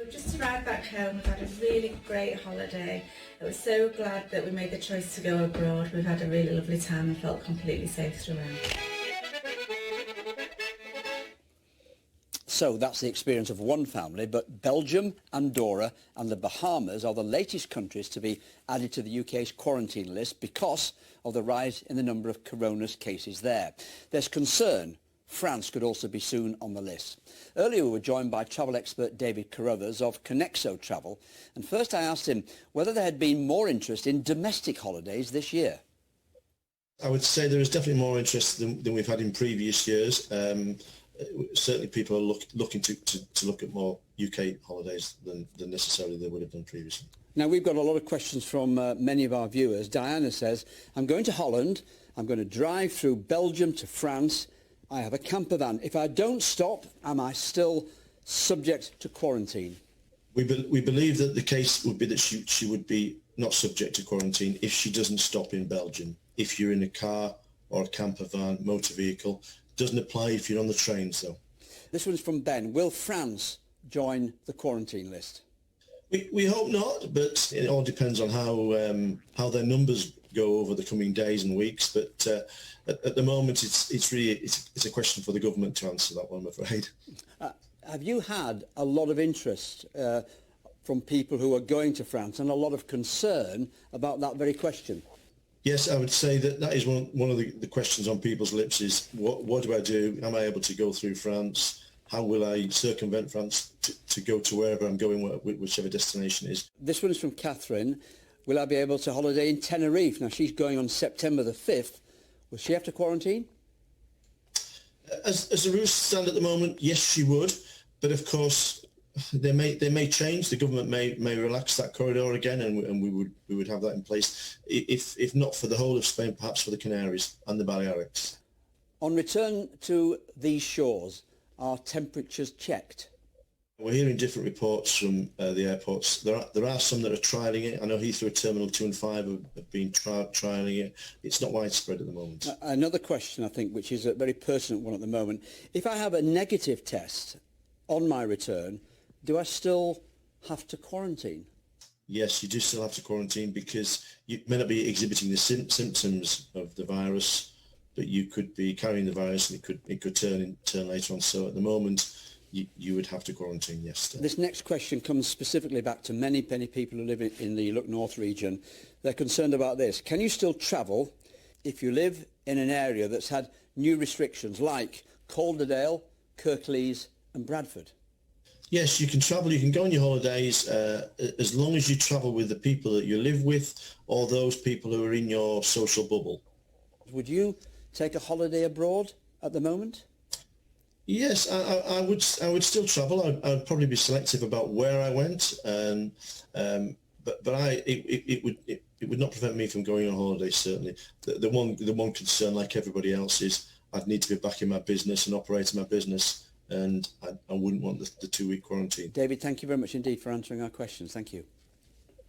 We've just arrived back home. We've had a really great holiday. I was so glad that we made the choice to go abroad. We've had a really lovely time and felt completely safe throughout. So that's the experience of one family, but Belgium, Andorra and the Bahamas are the latest countries to be added to the UK's quarantine list because of the rise in the number of coronavirus cases there. There's concern France could also be soon on the list. Earlier we were joined by travel expert David Carruthers of Conexo Travel, and first I asked him whether there had been more interest in domestic holidays this year. I would say there is definitely more interest than we've had in previous years. Certainly people are looking to look at more UK holidays than necessarily they would have done previously. Now we've got a lot of questions from many of our viewers. Diana says, I'm going to Holland, I'm going to drive through Belgium to France, I have a camper van. If I don't stop, am I still subject to quarantine? We believe that the case would be that she would be not subject to quarantine if she doesn't stop in Belgium. If you're in a car or a camper van, motor vehicle, doesn't apply if you're on the trains though. This one's from Ben. Will France join the quarantine list? We hope not, but it all depends on how their numbers go over the coming days and weeks. But at the moment, it's a question for the government to answer that one, I'm afraid. Have you had a lot of interest from people who are going to France and a lot of concern about that very question? Yes, I would say that is one of the questions on people's lips is what do I do? Am I able to go through France? How will I circumvent France to go to wherever I'm going, whichever destination it is? This one is from Catherine. Will I be able to holiday in Tenerife? Now, she's going on September the 5th. Will she have to quarantine? As the rules stand at the moment, yes, she would. But of course, they may change. The government may relax that corridor again, and we would have that in place. If not for the whole of Spain, perhaps for the Canaries and the Balearics. On return to these shores, are temperatures checked? We're hearing different reports from the airports. There are some that are trialling it. I know Heathrow Terminal 2 and 5 have been trialling it. It's not widespread at the moment. Another question, I think, which is a very pertinent one at the moment. If I have a negative test on my return, do I still have to quarantine? Yes, you do still have to quarantine because you may not be exhibiting the symptoms of the virus, but you could be carrying the virus and it could turn later on. So at the moment, you would have to quarantine, yes. This next question comes specifically back to many people who live in the Look North region. They're concerned about this. Can you still travel if you live in an area that's had new restrictions like Calderdale, Kirklees and Bradford? Yes, you can travel, you can go on your holidays as long as you travel with the people that you live with or those people who are in your social bubble. Would you take a holiday abroad at the moment? Yes, I would still travel. I'd probably be selective about where I went, but it would not prevent me from going on holiday. Certainly, the one concern, like everybody else, is I'd need to be back in my business and operating my business, and I wouldn't want the 2-week quarantine. David, thank you very much indeed for answering our questions. Thank you.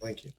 Thank you.